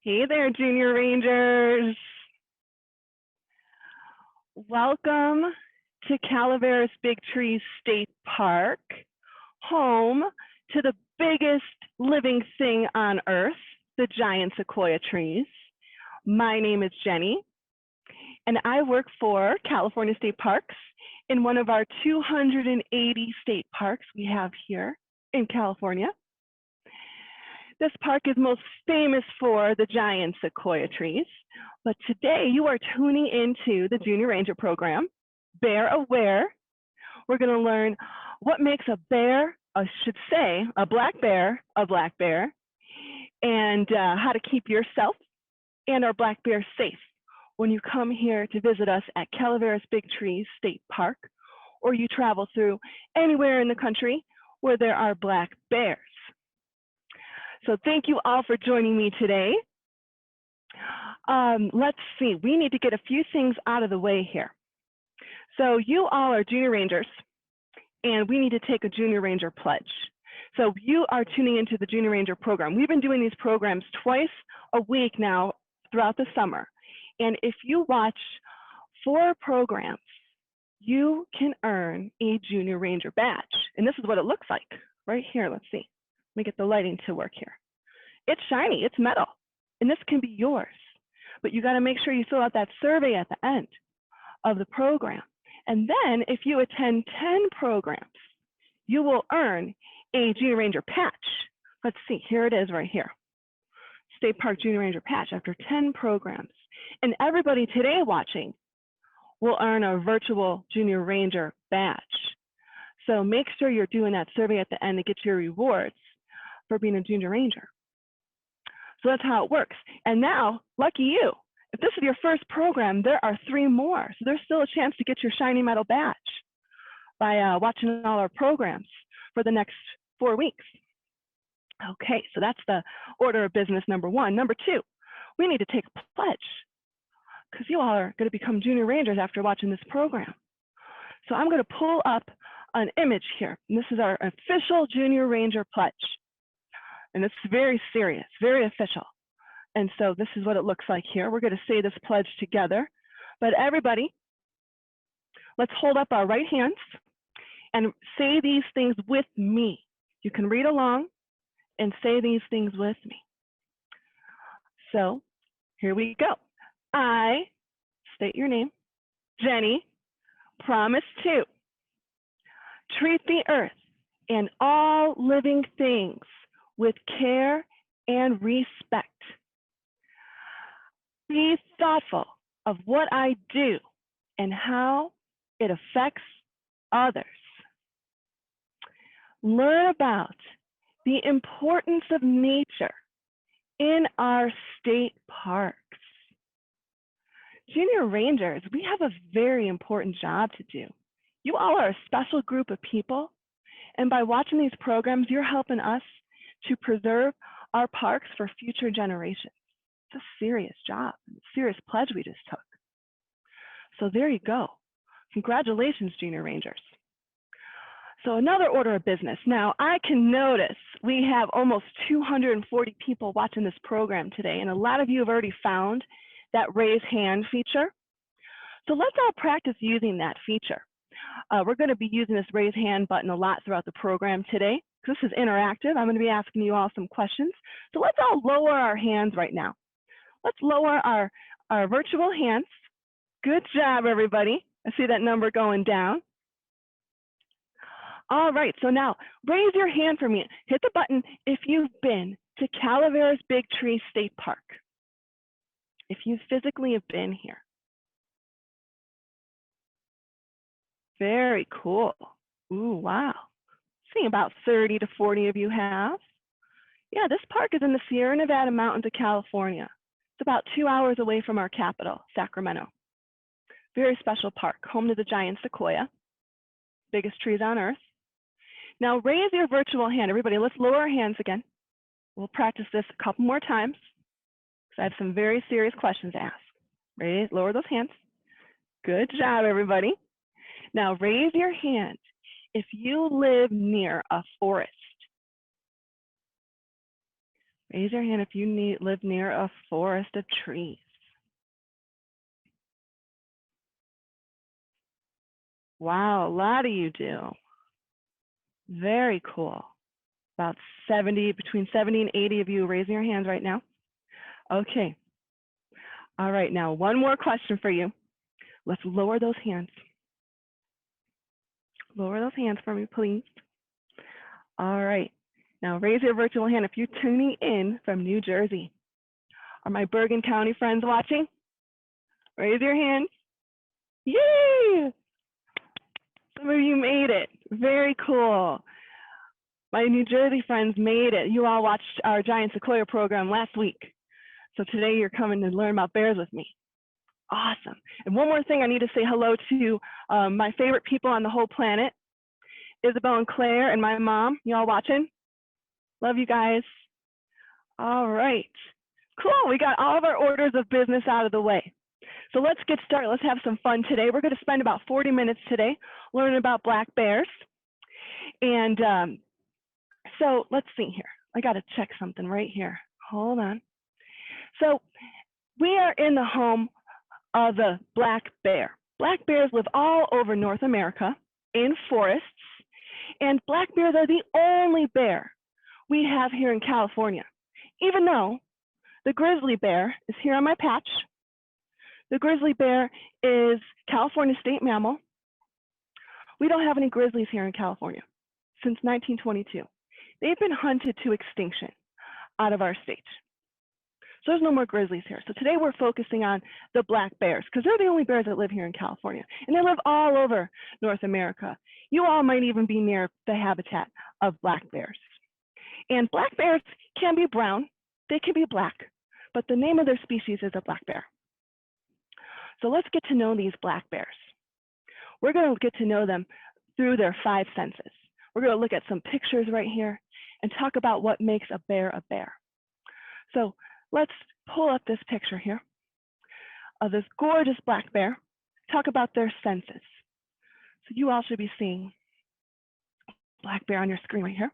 Hey there, Junior Rangers. Welcome to Calaveras Big Tree State Park, home to the biggest living thing on Earth, the giant sequoia trees. My name is Jenny, and I work for California State Parks in one of our 280 state parks we have here in California. This park is most famous for the giant sequoia trees, but today you are tuning into the Junior Ranger program, Bear Aware. We're going to learn what makes a bear, I should say, a black bear, and how to keep yourself and our black bear safe when you come here to visit us at Calaveras Big Tree State Park, or you travel through anywhere in the country where there are black bears. So thank you all for joining me today. Let's see, we need to get a few things out of the way here. So you all are Junior Rangers, and we need to take a Junior Ranger pledge. So you are tuning into the Junior Ranger program. We've been doing these programs twice a week now throughout the summer. And if you watch 4 programs, you can earn a Junior Ranger badge. And this is what it looks like right here. Let's see. Let me get the lighting to work here. It's shiny, it's metal, and this can be yours. But you got to make sure you fill out that survey at the end of the program. And then if you attend 10 programs, you will earn a Junior Ranger patch. Let's see, here it is right here. State Park Junior Ranger patch after 10 programs. And everybody today watching will earn a virtual Junior Ranger badge. So make sure you're doing that survey at the end to get your rewards for being a Junior Ranger. So that's how it works. And now, lucky you, if this is your first program, there are 3 more. So there's still a chance to get your shiny metal badge by watching all our programs for the next 4 weeks. Okay, so that's the order of business number 1. Number 2, we need to take a pledge because you all are going to become Junior Rangers after watching this program. So I'm going to pull up an image here. And this is our official Junior Ranger pledge. And it's very serious, very official. And so this is what it looks like here. We're going to say this pledge together. But everybody, let's hold up our right hands and say these things with me. You can read along and say these things with me. So here we go. I, state your name, Jenny, promise to treat the earth and all living things with care and respect. Be thoughtful of what I do and how it affects others. Learn about the importance of nature in our state parks. Junior Rangers, we have a very important job to do. You all are a special group of people, and by watching these programs, you're helping us to preserve our parks for future generations. It's a serious job, a serious pledge we just took. So there you go. Congratulations, Junior Rangers. So another order of business. Now, I can notice we have almost 240 people watching this program today, and a lot of you have already found that raise hand feature. So let's all practice using that feature. We're going to be using this raise hand button a lot throughout the program today. This is interactive. I'm going to be asking you all some questions. So let's all lower our hands right now. Let's lower our virtual hands. Good job, everybody. I see that number going down. All right, so now raise your hand for me. Hit the button if you've been to Calaveras Big Tree State Park. If you physically have been here. Very cool. Ooh, wow. See, about 30 to 40 of you have. Yeah, this park is in the Sierra Nevada mountains of California. It's about 2 hours away from our capital, Sacramento. Very special park, home to the giant sequoia, biggest trees on Earth. Now raise your virtual hand. Everybody, let's lower our hands again. We'll practice this a couple more times because I have some very serious questions to ask. Lower those hands. Good job, everybody. Now raise your hand if you live near a forest. Raise your hand if you live near a forest of trees. Wow, a lot of you do. Very cool. About 70, between 70 and 80 of you raising your hands right now. Okay. All right, now one more question for you. Let's lower those hands. Lower those hands for me, please. All right. Now raise your virtual hand if you're tuning in from New Jersey. Are my Bergen County friends watching? Raise your hand. Yay! Some of you made it. Very cool. My New Jersey friends made it. You all watched our Giant Sequoia program last week. So today you're coming to learn about bears with me. Awesome. And one more thing, I need to say hello to my favorite people on the whole planet, Isabel and Claire and my mom. You all watching? Love you guys. All right. Cool. We got all of our orders of business out of the way. So let's get started. Let's have some fun today. We're going to spend about 40 minutes today learning about black bears. And so let's see here. I got to check something right here. Hold on. So we are in the home of the black bear. Black bears live all over North America in forests, and black bears are the only bear we have here in California. Even though the grizzly bear is here on my patch, the grizzly bear is California state mammal. We don't have any grizzlies here in California since 1922. They've been hunted to extinction out of our state. So there's no more grizzlies here. So today we're focusing on the black bears because they're the only bears that live here in California, and they live all over North America. You all might even be near the habitat of black bears. And black bears can be brown, they can be black, but the name of their species is a black bear. So let's get to know these black bears. We're going to get to know them through their 5 senses. We're going to look at some pictures right here and talk about what makes a bear a bear. So let's pull up this picture here of this gorgeous black bear. Talk about their senses. So you all should be seeing black bear on your screen right here.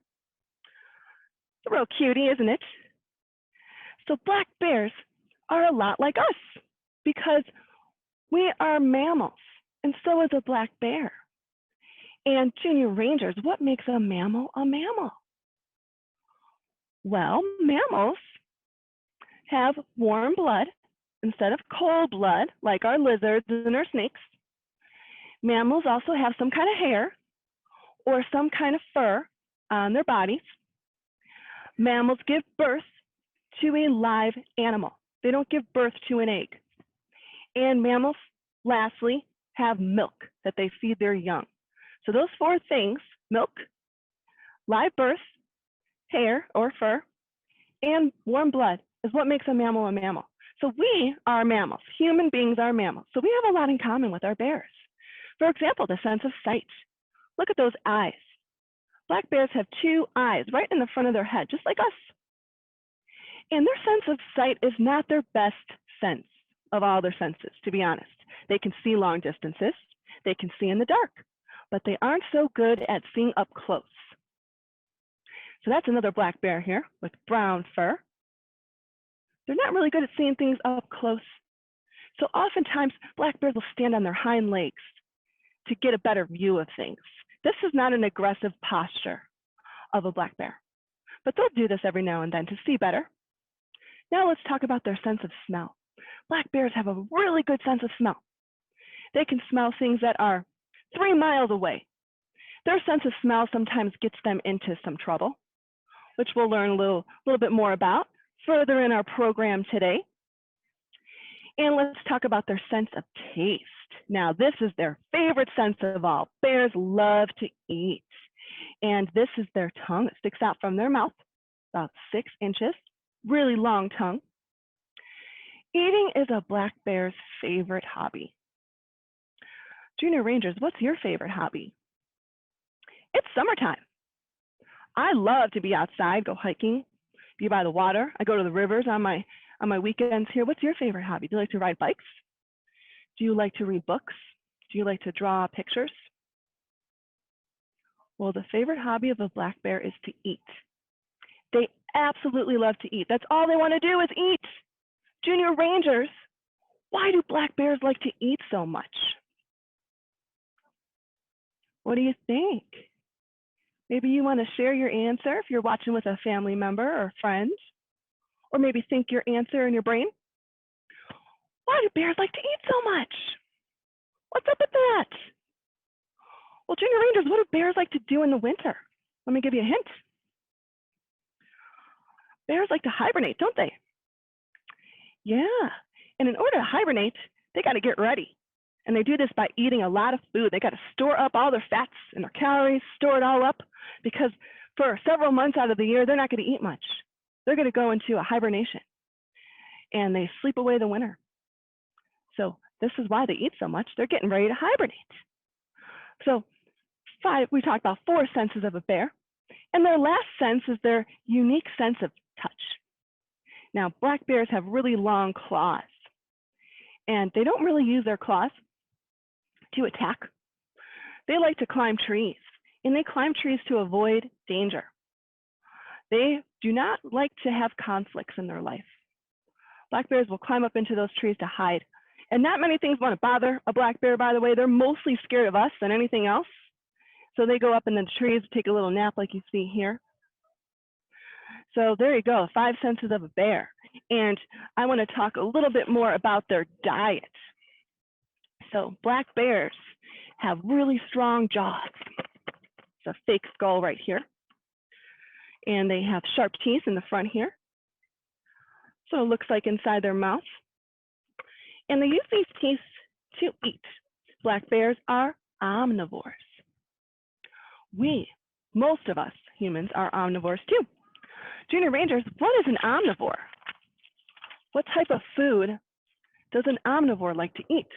It's a real cutie, isn't it? So black bears are a lot like us because we are mammals, and so is a black bear. And junior rangers, what makes a mammal a mammal? Well, mammals have warm blood instead of cold blood, like our lizards and our snakes. Mammals also have some kind of hair or some kind of fur on their bodies. Mammals give birth to a live animal. They don't give birth to an egg. And mammals, lastly, have milk that they feed their young. So those 4 things, milk, live birth, hair or fur, and warm blood, is what makes a mammal a mammal. So we are mammals. Human beings are mammals. So we have a lot in common with our bears. For example, the sense of sight. Look at those eyes. Black bears have 2 eyes right in the front of their head, just like us. And their sense of sight is not their best sense of all their senses, to be honest. They can see long distances. They can see in the dark, but they aren't so good at seeing up close. So that's another black bear here with brown fur. They're not really good at seeing things up close. So oftentimes, black bears will stand on their hind legs to get a better view of things. This is not an aggressive posture of a black bear, but they'll do this every now and then to see better. Now let's talk about their sense of smell. Black bears have a really good sense of smell. They can smell things that are 3 miles away. Their sense of smell sometimes gets them into some trouble, which we'll learn a little bit more about further in our program today. And let's talk about their sense of taste. Now, this is their favorite sense of all. Bears love to eat. And this is their tongue. It sticks out from their mouth, about 6 inches, really long tongue. Eating is a black bear's favorite hobby. Junior Rangers, what's your favorite hobby? It's summertime. I love to be outside, go hiking, be by the water. I go to the rivers on my weekends here. What's your favorite hobby? Do you like to ride bikes? Do you like to read books? Do you like to draw pictures? Well, the favorite hobby of a black bear is to eat. They absolutely love to eat. That's all they want to do is eat. Junior Rangers, why do black bears like to eat so much? What do you think? Maybe you want to share your answer if you're watching with a family member or friend, or maybe think your answer in your brain. Why do bears like to eat so much? What's up with that? Well, Junior Rangers, what do bears like to do in the winter? Let me give you a hint. Bears like to hibernate, don't they? Yeah, and in order to hibernate, they got to get ready. And they do this by eating a lot of food. They got to store up all their fats and their calories, store it all up, because for several months out of the year, they're not going to eat much. They're going to go into a hibernation, and they sleep away the winter. So this is why they eat so much. They're getting ready to hibernate. So we talked about 4 senses of a bear, and their last sense is their unique sense of touch. Now, black bears have really long claws, and they don't really use their claws to attack. They like to climb trees, and they climb trees to avoid danger. They do not like to have conflicts in their life. Black bears will climb up into those trees to hide. And not many things want to bother a black bear, by the way. They're mostly scared of us than anything else. So they go up in the trees to take a little nap like you see here. So there you go, 5 senses of a bear. And I want to talk a little bit more about their diet. So black bears have really strong jaws. It's a fake skull right here. And they have sharp teeth in the front here. So it looks like inside their mouth. And they use these teeth to eat. Black bears are omnivores. Most of us humans are omnivores too. Junior Rangers, what is an omnivore? What type of food does an omnivore like to eat?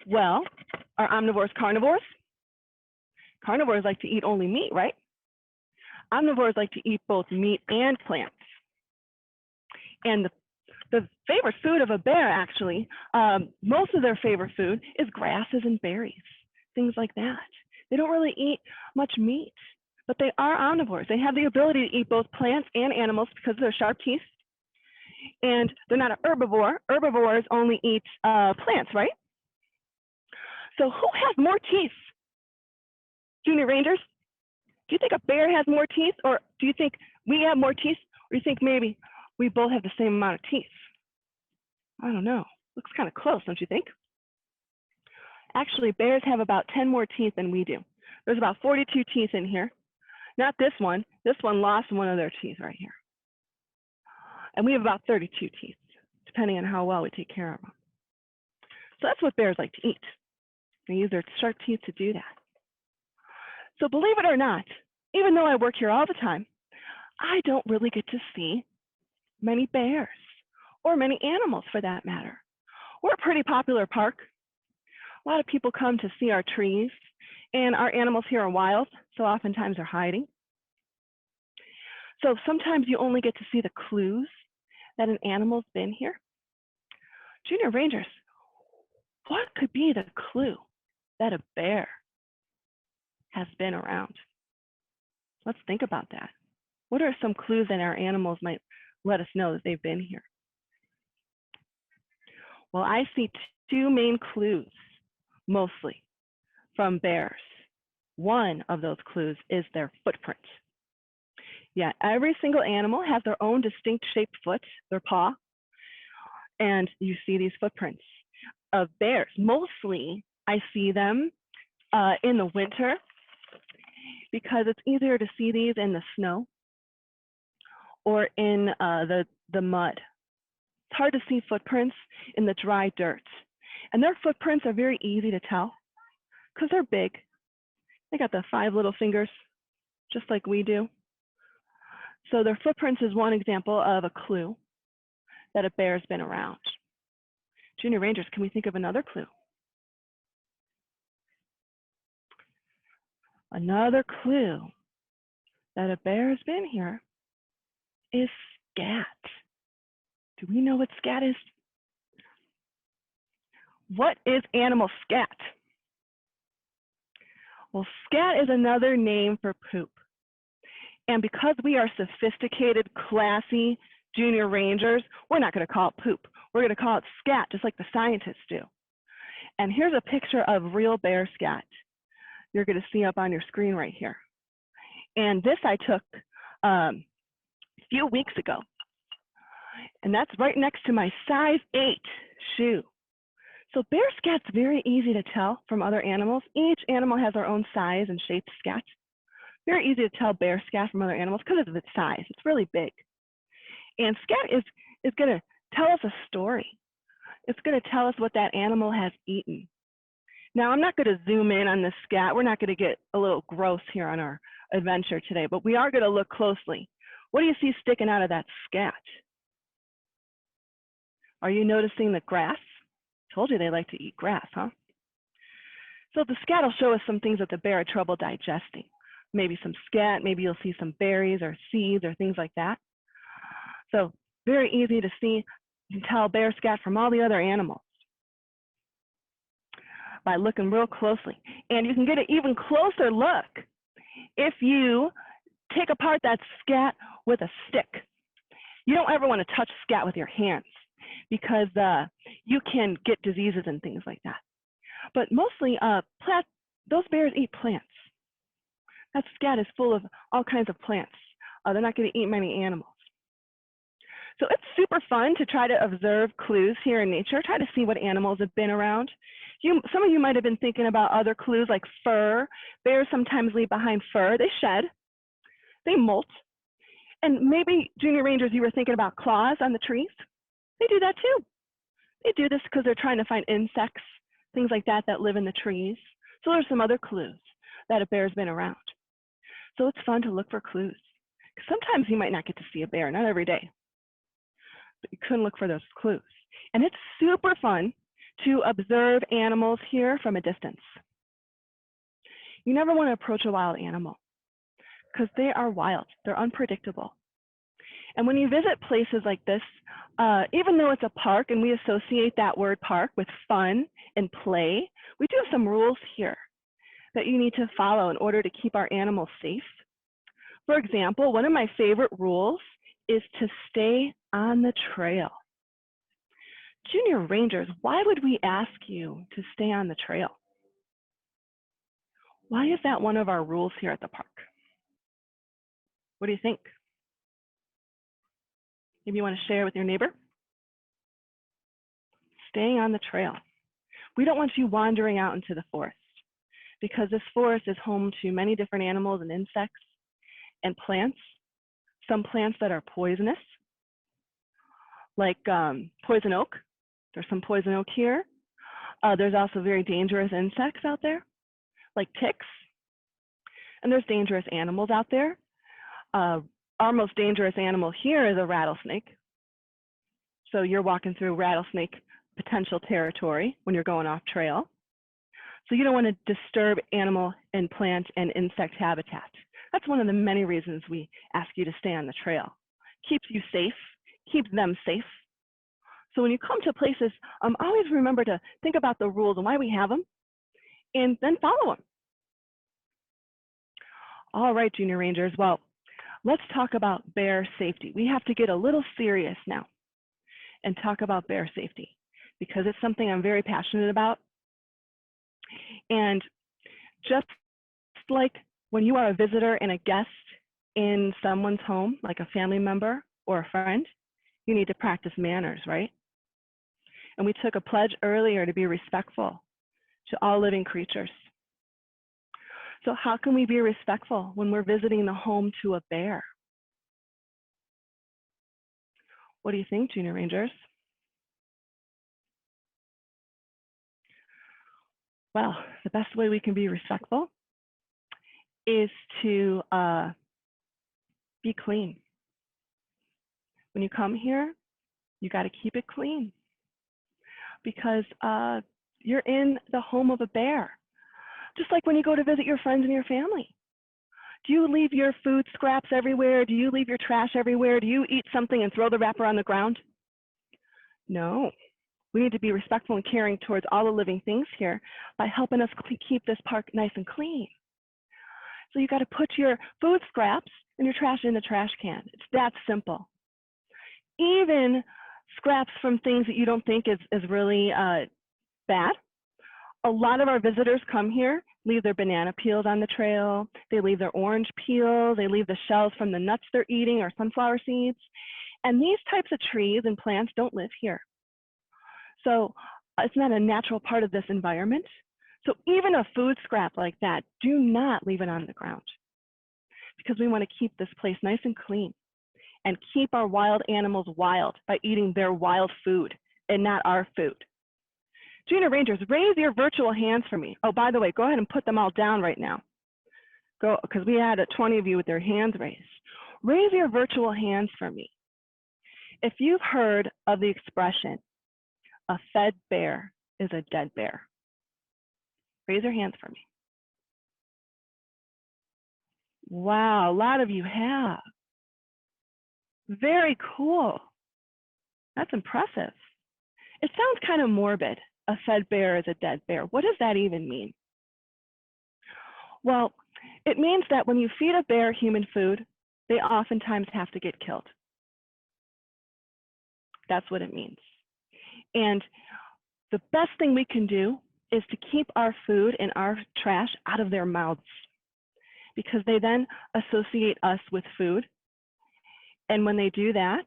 Well, are omnivores carnivores? Carnivores like to eat only meat, right? Omnivores like to eat both meat and plants. And the favorite food of a bear, actually, most of their favorite food is grasses and berries, things like that. They don't really eat much meat, but they are omnivores. They have the ability to eat both plants and animals because of their sharp teeth. And they're not an herbivore. Herbivores only eat plants, right? So who has more teeth? Junior Rangers, do you think a bear has more teeth, or do you think we have more teeth, or do you think maybe we both have the same amount of teeth? I don't know. Looks kind of close, don't you think? Actually, bears have about 10 more teeth than we do. There's about 42 teeth in here. Not this one. This one lost one of their teeth right here. And we have about 32 teeth, depending on how well we take care of them. So that's what bears like to eat. They use their sharp teeth to do that. So believe it or not, even though I work here all the time, I don't really get to see many bears, or many animals for that matter. We're a pretty popular park. A lot of people come to see our trees, and our animals here are wild, so oftentimes they're hiding. So sometimes you only get to see the clues that an animal's been here. Junior Rangers, what could be the clue that a bear has been around? Let's think about that. What are some clues that our animals might let us know that they've been here? Well, I see 2 main clues, mostly, from bears. One of those clues is their footprint. Yeah, every single animal has their own distinct shaped foot, their paw, and you see these footprints of bears. Mostly, I see them in the winter because it's easier to see these in the snow or in the mud. It's hard to see footprints in the dry dirt. And their footprints are very easy to tell because they're big. They got the 5 little fingers, just like we do. So their footprints is one example of a clue that a bear's been around. Junior Rangers, can we think of another clue? Another clue that a bear has been here is scat. Do we know what scat is? What is animal scat? Well, scat is another name for poop. And because we are sophisticated, classy junior rangers, we're not going to call it poop. We're going to call it scat, just like the scientists do. And here's a picture of real bear scat. You're going to see up on your screen right here. And this I took a few weeks ago. And that's right next to my size 8 shoe. So bear scat's very easy to tell from other animals. Each animal has their own size and shape scat. Very easy to tell bear scat from other animals because of its size. It's really big. And scat is going to tell us a story. It's going to tell us what that animal has eaten. Now, I'm not going to zoom in on this scat. We're not going to get a little gross here on our adventure today, but we are going to look closely. What do you see sticking out of that scat? Are you noticing the grass? I told you they like to eat grass, huh? So the scat will show us some things that the bear had trouble digesting. Maybe some scat, maybe you'll see some berries or seeds or things like that. So very easy to see. You can tell bear scat from all the other animals by looking real closely. And you can get an even closer look if you take apart that scat with a stick. You don't ever want to touch scat with your hands because you can get diseases and things like that. But mostly, those bears eat plants. That scat is full of all kinds of plants. They're not going to eat many animals. So it's super fun to try to observe clues here in nature, try to see what animals have been around. Some of you might have been thinking about other clues like fur. Bears sometimes leave behind fur. They shed, they molt. And maybe, junior rangers, you were thinking about claws on the trees. They do that too. They do this because they're trying to find insects, things like that, that live in the trees. So there's some other clues that a bear's been around. So it's fun to look for clues. Sometimes you might not get to see a bear, not every day, but you couldn't look for those clues. And it's super fun to observe animals here from a distance. You never want to approach a wild animal because they are wild, they're unpredictable. And when you visit places like this, even though it's a park and we associate that word park with fun and play, we do have some rules here that you need to follow in order to keep our animals safe. For example, one of my favorite rules is to stay on the trail. Junior rangers, why would we ask you to stay on the trail? Why is that one of our rules here at the park? What do you think? Maybe you want to share with your neighbor? Staying on the trail. We don't want you wandering out into the forest because this forest is home to many different animals and insects and plants. Some plants that are poisonous, like poison oak. There's some poison oak here. There's also very dangerous insects out there, like ticks. And there's dangerous animals out there. Our most dangerous animal here is a rattlesnake. So you're walking through rattlesnake potential territory when you're going off trail. So you don't want to disturb animal and plant and insect habitat. That's one of the many reasons we ask you to stay on the trail. Keeps you safe, keeps them safe. So when you come to places, always remember to think about the rules and why we have them, and then follow them. All right, junior rangers, well, let's talk about bear safety. We have to get a little serious now and talk about bear safety because it's something I'm very passionate about. And just like when you are a visitor and a guest in someone's home, like a family member or a friend, you need to practice manners, right? And we took a pledge earlier to be respectful to all living creatures. So how can we be respectful when we're visiting the home to a bear? What do you think, junior rangers? Well, the best way we can be respectful is to be clean. When you come here, you got to keep it clean because you're in the home of a bear. Just like when you go to visit your friends and your family. Do you leave your food scraps everywhere? Do you leave your trash everywhere? Do you eat something and throw the wrapper on the ground? No. We need to be respectful and caring towards all the living things here by helping us keep this park nice and clean. So you got to put your food scraps and your trash in the trash can. It's that simple. Even scraps from things that you don't think is really bad. A lot of our visitors come here, leave their banana peels on the trail, they leave their orange peel, they leave the shells from the nuts they're eating or sunflower seeds. And these types of trees and plants don't live here. So it's not a natural part of this environment. So even a food scrap like that, do not leave it on the ground, because we want to keep this place nice and clean and keep our wild animals wild by eating their wild food and not our food. Junior Rangers, raise your virtual hands for me. Oh, by the way, go ahead and put them all down right now. Go, because we had 20 of you with their hands raised. Raise your virtual hands for me. If you've heard of the expression, a fed bear is a dead bear. Raise your hands for me. Wow, a lot of you have. Very cool. That's impressive. It sounds kind of morbid. A fed bear is a dead bear. What does that even mean? Well, it means that when you feed a bear human food, they oftentimes have to get killed. That's what it means. And the best thing we can do is to keep our food and our trash out of their mouths, because they then associate us with food. And when they do that,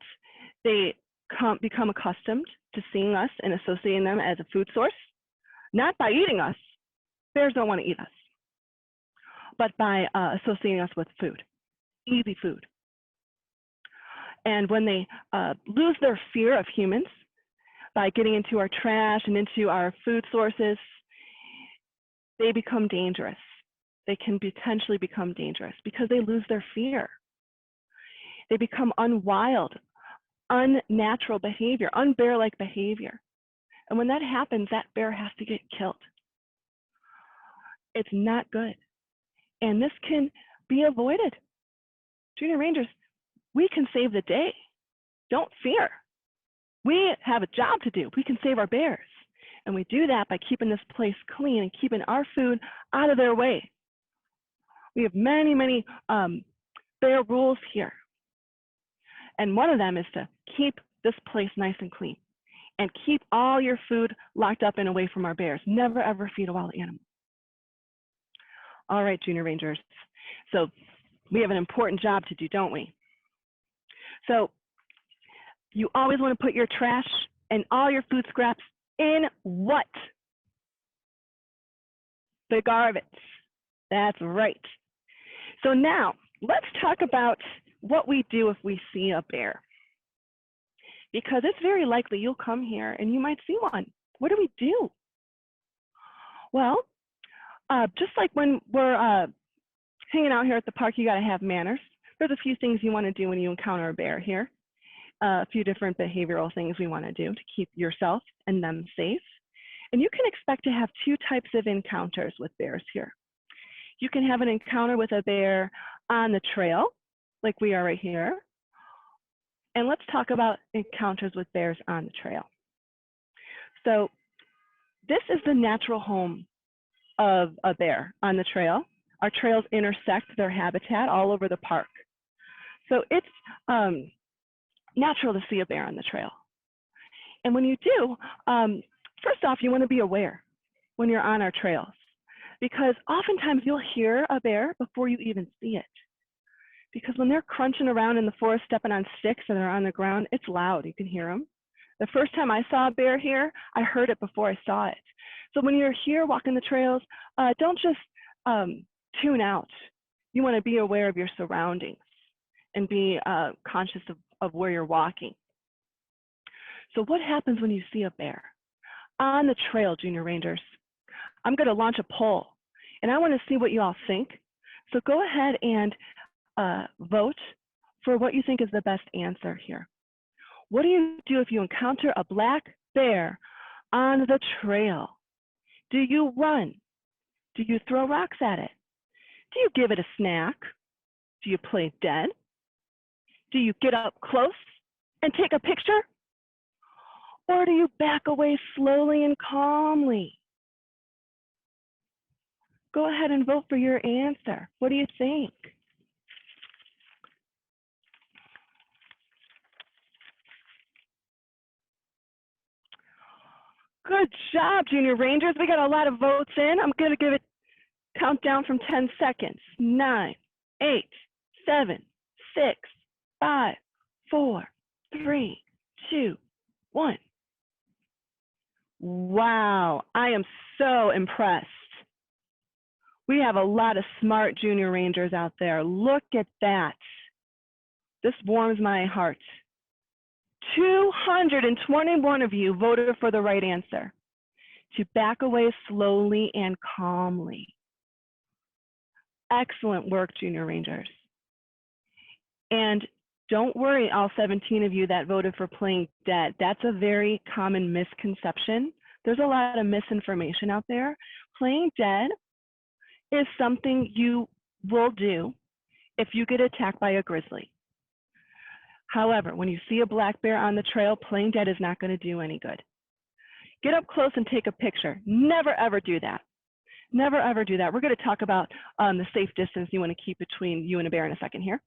they become accustomed to seeing us and associating them as a food source, not by eating us. Bears don't want to eat us, but by associating us with food, easy food. And when they lose their fear of humans by getting into our trash and into our food sources, they become dangerous. They can potentially become dangerous because they lose their fear. They become unwild, unnatural behavior, unbear-like behavior. And when that happens, that bear has to get killed. It's not good. And this can be avoided. Junior Rangers, we can save the day. Don't fear. We have a job to do. We can save our bears. And we do that by keeping this place clean and keeping our food out of their way. We have many, many bear rules here. And one of them is to keep this place nice and clean and keep all your food locked up and away from our bears. Never, ever feed a wild animal. All right, Junior Rangers. So we have an important job to do, don't we? So you always want to put your trash and all your food scraps in what? The garbage. That's right. So now let's talk about what we do if we see a bear. Because it's very likely you'll come here and you might see one. What do we do? Well, just like when we're hanging out here at the park, you got to have manners. There's a few things you want to do when you encounter a bear here. A few different behavioral things we want to do to keep yourself and them safe. And you can expect to have two types of encounters with bears here. You can have an encounter with a bear on the trail, like we are right here. And let's talk about encounters with bears on the trail. So this is the natural home of a bear on the trail. Our trails intersect their habitat all over the park. So it's natural to see a bear on the trail. And when you do, first off, you want to be aware when you're on our trails, because oftentimes you'll hear a bear before you even see it. Because when they're crunching around in the forest, stepping on sticks and they're on the ground, it's loud. You can hear them. The first time I saw a bear here, I heard it before I saw it. So when you're here walking the trails, don't just tune out. You want to be aware of your surroundings and be conscious of where you're walking. So what happens when you see a bear on the trail, Junior Rangers? I'm going to launch a poll, and I want to see what you all think. So go ahead and vote for what you think is the best answer here. What do you do if you encounter a black bear on the trail? Do you run? Do you throw rocks at it? Do you give it a snack? Do you play dead? Do you get up close and take a picture? Or do you back away slowly and calmly? Go ahead and vote for your answer. What do you think? Good job, Junior Rangers. We got a lot of votes in. I'm going to give it countdown from 10 seconds. 9, 8, 7, 6, 5, 4, 3, 2, 1. Wow, I am so impressed. We have a lot of smart Junior Rangers out there. Look at that. This warms my heart. 221 of you voted for the right answer, to back away slowly and calmly. Excellent work, Junior Rangers. And don't worry, all 17 of you that voted for playing dead. That's a very common misconception. There's a lot of misinformation out there. Playing dead is something you will do if you get attacked by a grizzly. However, when you see a black bear on the trail, playing dead is not going to do any good. Get up close and take a picture. Never, ever do that. Never, ever do that. We're going to talk about the safe distance you want to keep between you and a bear in a second here.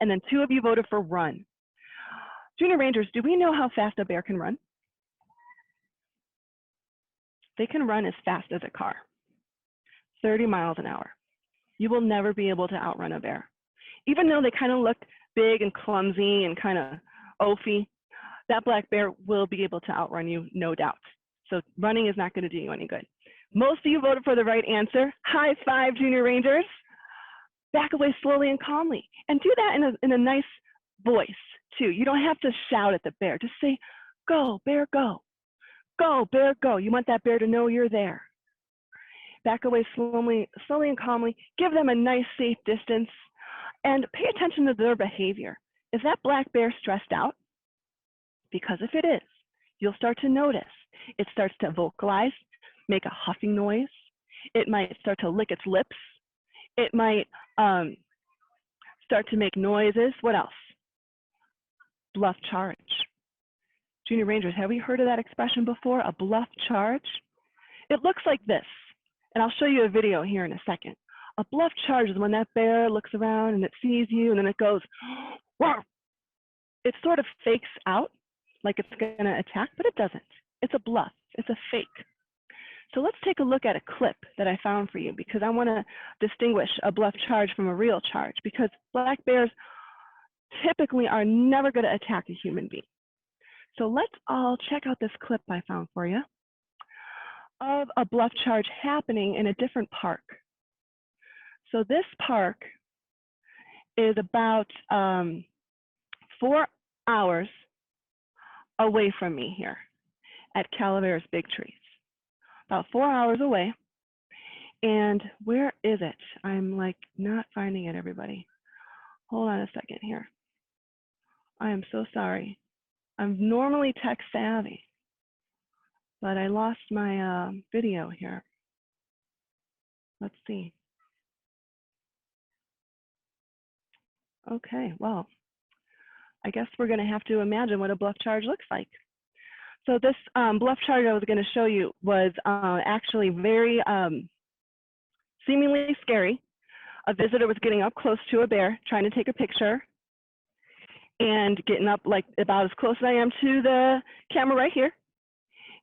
And then 2 of you voted for run. Junior Rangers, do we know how fast a bear can run? They can run as fast as a car, 30 miles an hour. You will never be able to outrun a bear. Even though they kind of look big and clumsy and kind of oafy, that black bear will be able to outrun you, no doubt. So running is not going to do you any good. Most of you voted for the right answer. High five, Junior Rangers. Back away slowly and calmly. And do that in a nice voice, too. You don't have to shout at the bear. Just say, go, bear, go. Go, bear, go. You want that bear to know you're there. Back away slowly and calmly. Give them a nice, safe distance. And pay attention to their behavior. Is that black bear stressed out? Because if it is, you'll start to notice. It starts to vocalize, make a huffing noise. It might start to lick its lips. It might start to make noises. What else? Bluff charge. Junior Rangers, have we heard of that expression before? A bluff charge? It looks like this. And I'll show you a video here in a second. A bluff charge is when that bear looks around and it sees you and then it goes, wow. It sort of fakes out like it's going to attack, but it doesn't. It's a bluff. It's a fake. So let's take a look at a clip that I found for you because I want to distinguish a bluff charge from a real charge because black bears typically are never going to attack a human being. So let's all check out this clip I found for you of a bluff charge happening in a different park. So this park is about 4 hours away from me here at Calaveras Big Trees. About 4 hours away. And where is it? I'm like not finding it, everybody. Hold on a second here. I am so sorry. I'm normally tech savvy, but I lost my video here. Let's see. Okay, well, I guess we're going to have to imagine what a bluff charge looks like. So this bluff charge I was going to show you was actually very seemingly scary. A visitor was getting up close to a bear, trying to take a picture, and getting up like about as close as I am to the camera right here.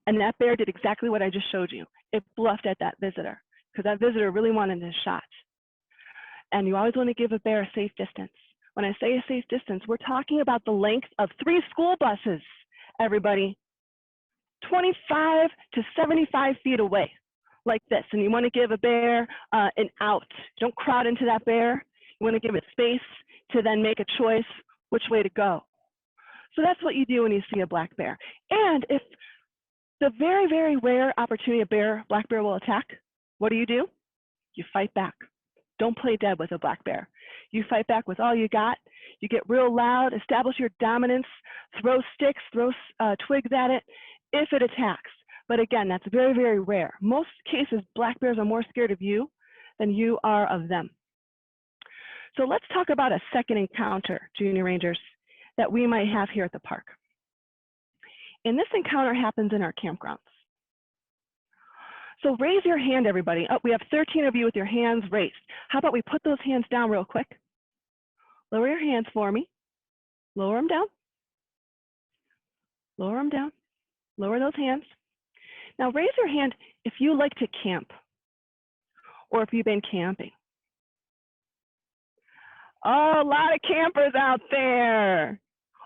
And that bear did exactly what I just showed you. It bluffed at that visitor because that visitor really wanted this shot. And you always want to give a bear a safe distance. When I say a safe distance, we're talking about the length of 3 school buses, everybody. 25 to 75 feet away, like this. And you want to give a bear an out. Don't crowd into that bear. You want to give it space to then make a choice which way to go. So that's what you do when you see a black bear. And if the very, very rare opportunity a black bear will attack, what do? You fight back. Don't play dead with a black bear. You fight back with all you got. You get real loud, establish your dominance, throw sticks, throw twigs at it if it attacks. But again, that's very, very rare. Most cases, black bears are more scared of you than you are of them. So let's talk about a second encounter, Junior Rangers, that we might have here at the park. And this encounter happens in our campgrounds. So raise your hand, everybody. Oh, we have 13 of you with your hands raised. How about we put those hands down real quick? Lower your hands for me. Lower them down. Lower them down. Lower those hands. Now raise your hand if you like to camp or if you've been camping. Oh, a lot of campers out there.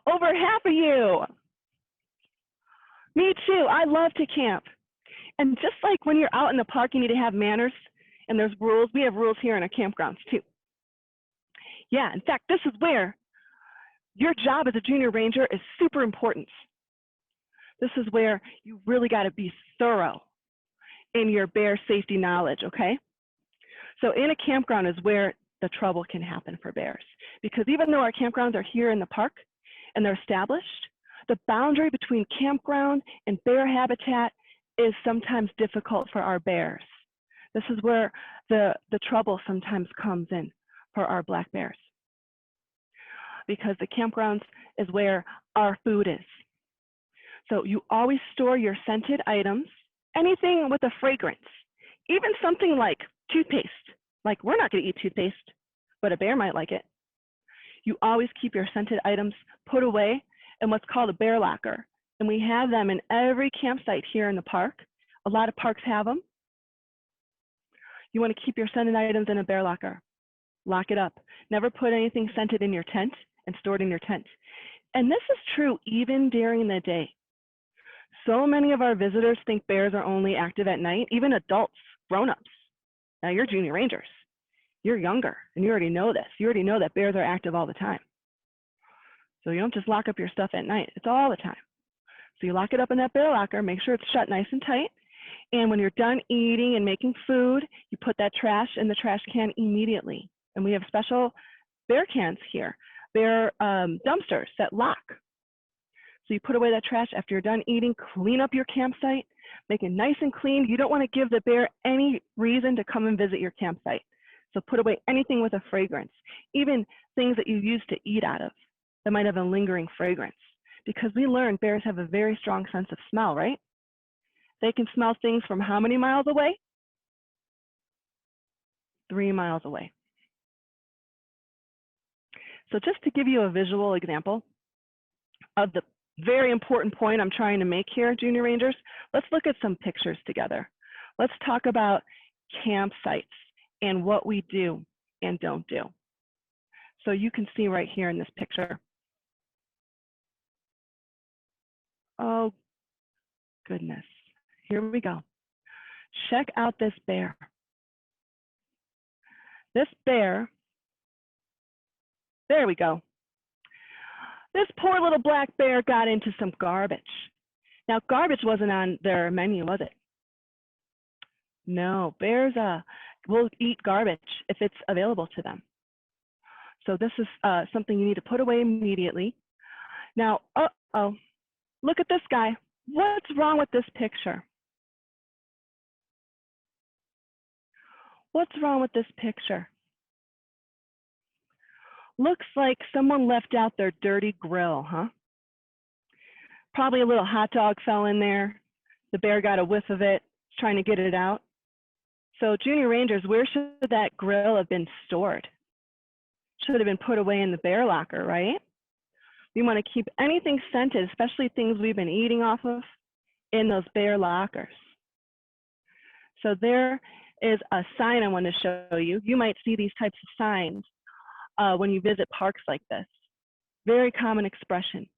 Over half of you. Me too. I love to camp. And just like when you're out in the park, you need to have manners and there's rules. We have rules here in our campgrounds too. Yeah, in fact, this is where your job as a junior ranger is super important. This is where you really got to be thorough in your bear safety knowledge, okay? So in a campground is where the trouble can happen for bears, because even though our campgrounds are here in the park and they're established, the boundary between campground and bear habitat is sometimes difficult for our bears. This is where the trouble sometimes comes in for our black bears, because the campgrounds is where our food is. So you always store your scented items, anything with a fragrance, even something like toothpaste. Like, we're not going to eat toothpaste, but a bear might like it. You always keep your scented items put away in what's called a bear locker. And we have them in every campsite here in the park. A lot of parks have them. You want to keep your scented items in a bear locker. Lock it up. Never put anything scented in your tent and store it in your tent. And this is true even during the day. So many of our visitors think bears are only active at night, even adults, grown-ups. Now you're junior rangers. You're younger, and you already know this. You already know that bears are active all the time. So you don't just lock up your stuff at night. It's all the time. So you lock it up in that bear locker, make sure it's shut nice and tight. And when you're done eating and making food, you put that trash in the trash can immediately. And we have special bear cans here, bear dumpsters that lock. So you put away that trash after you're done eating, clean up your campsite, make it nice and clean. You don't want to give the bear any reason to come and visit your campsite. So put away anything with a fragrance, even things that you used to eat out of that might have a lingering fragrance. Because we learned bears have a very strong sense of smell, right? They can smell things from how many miles away? 3 miles away. So just to give you a visual example of the very important point I'm trying to make here, junior rangers, let's look at some pictures together. Let's talk about campsites and what we do and don't do. So you can see right here in this picture. Oh, goodness. Here we go. Check out this bear. This bear, there we go. This poor little black bear got into some garbage. Now, garbage wasn't on their menu, was it? No, bears will eat garbage if it's available to them. So this is something you need to put away immediately. Now, uh-oh, look at this guy. What's wrong with this picture? What's wrong with this picture? Looks like someone left out their dirty grill, huh? Probably a little hot dog fell in there. The bear got a whiff of it, trying to get it out. So junior rangers, where should that grill have been stored? Should have been put away in the bear locker, right? We want to keep anything scented, especially things we've been eating off of, in those bear lockers. So there is a sign I want to show you. You might see these types of signs when you visit parks like this. Very common expression.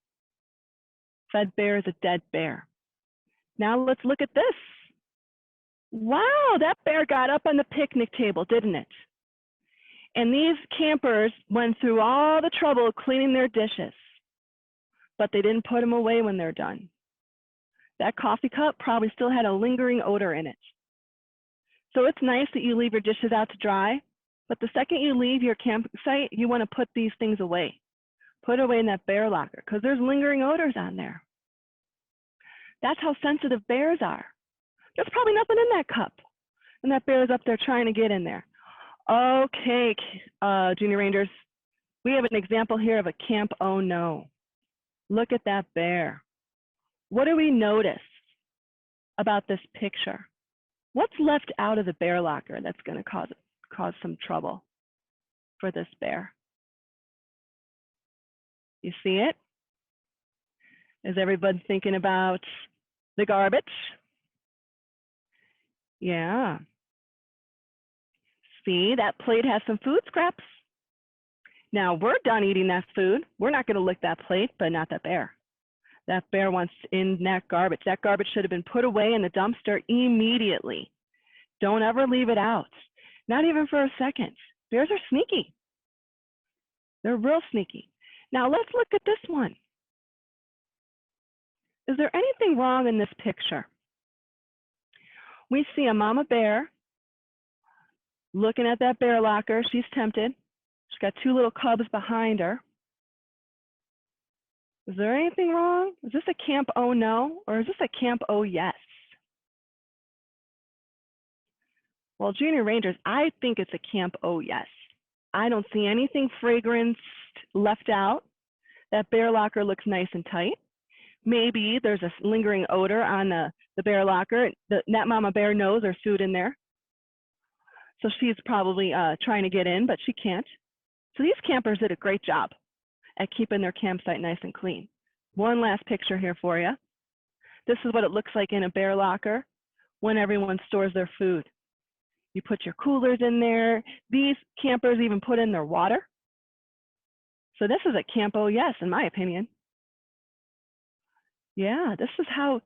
Fed bear is a dead bear. Now let's look at this. Wow, that bear got up on the picnic table, didn't it? And these campers went through all the trouble of cleaning their dishes, but they didn't put them away when they're done. That coffee cup probably still had a lingering odor in it. So it's nice that you leave your dishes out to dry, but the second you leave your campsite, you want to put these things away. Put away in that bear locker, because there's lingering odors on there. That's how sensitive bears are. There's probably nothing in that cup, and that bear is up there trying to get in there. Okay, junior rangers, we have an example here of a camp oh no. Look at that bear. What do we notice about this picture? What's left out of the bear locker that's going to cause some trouble for this bear? You see it? Is everybody thinking about the garbage? Yeah. See, that plate has some food scraps. Now we're done eating that food. We're not going to lick that plate, but not that bear. That bear wants in that garbage. That garbage should have been put away in the dumpster immediately. Don't ever leave it out, not even for a second. Bears are sneaky. They're real sneaky. Now let's look at this one. Is there anything wrong in this picture? We see a mama bear looking at that bear locker. She's tempted. She's got two little cubs behind her. Is there anything wrong? Is this a camp oh no, or is this a camp oh yes? Well, Junior Rangers, I think it's a camp oh yes. I don't see anything fragranced left out. That bear locker looks nice and tight. Maybe there's a lingering odor on the bear locker. That mama bear knows there's food in there. So she's probably trying to get in, but she can't. So these campers did a great job at keeping their campsite nice and clean. One last picture here for you. This is what it looks like in a bear locker when everyone stores their food. You put your coolers in there. These campers even put in their water. So this is a camp oh yes, in my opinion. Yeah, this is how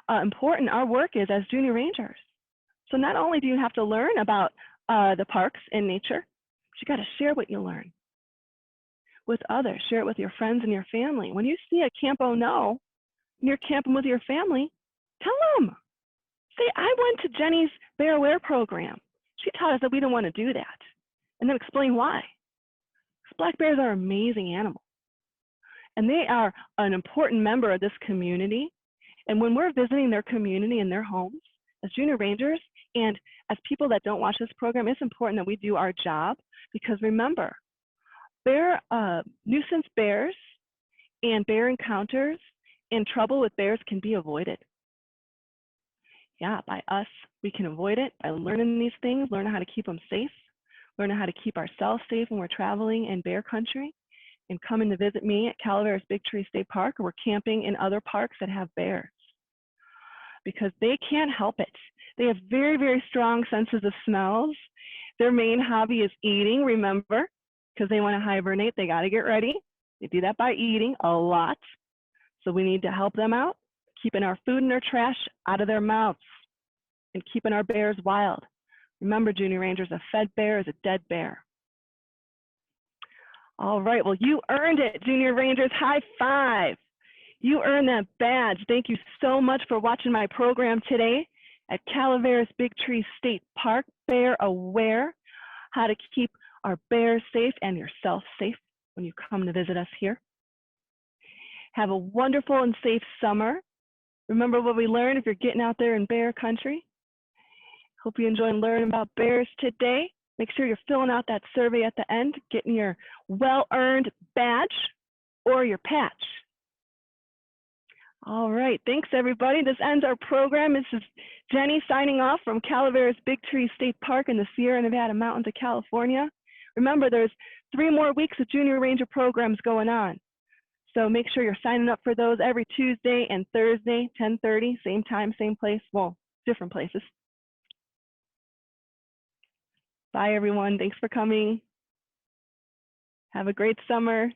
important our work is as Junior Rangers. So not only do you have to learn about the parks and nature, but you got to share what you learn with others. Share it with your friends and your family. When you see a camp oh no, and you're camping with your family, tell them. Say, I went to Jenny's Bear Aware program. She taught us that we don't want to do that. And then explain why. Because black bears are amazing animals. And they are an important member of this community. And when we're visiting their community and their homes, as Junior Rangers and as people that don't watch this program, it's important that we do our job. Because remember, nuisance bears and bear encounters and trouble with bears can be avoided. Yeah, by us, we can avoid it by learning these things, learning how to keep them safe, learning how to keep ourselves safe when we're traveling in bear country, and coming to visit me at Calaveras Big Tree State Park, or we're camping in other parks that have bears. Because they can't help it. They have very, very strong senses of smells. Their main hobby is eating, remember, because they want to hibernate, they got to get ready. They do that by eating a lot. So we need to help them out, keeping our food and their trash out of their mouths and keeping our bears wild. Remember, Junior Rangers, a fed bear is a dead bear. All right, well, you earned it, Junior Rangers. High five. You earned that badge. Thank you so much for watching my program today at Calaveras Big Tree State Park, Bear Aware, how to keep our bears safe and yourself safe when you come to visit us here. Have a wonderful and safe summer. Remember what we learned if you're getting out there in bear country. Hope you enjoyed learning about bears today. Make sure you're filling out that survey at the end, getting your well-earned badge or your patch. All right, thanks everybody. This ends our program. This is Jenny signing off from Calaveras Big Tree State Park in the Sierra Nevada mountains of California. Remember, there's 3 more weeks of Junior Ranger programs going on. So make sure you're signing up for those every Tuesday and Thursday, 10:30, same time, same place, well, different places. Bye everyone, thanks for coming. Have a great summer.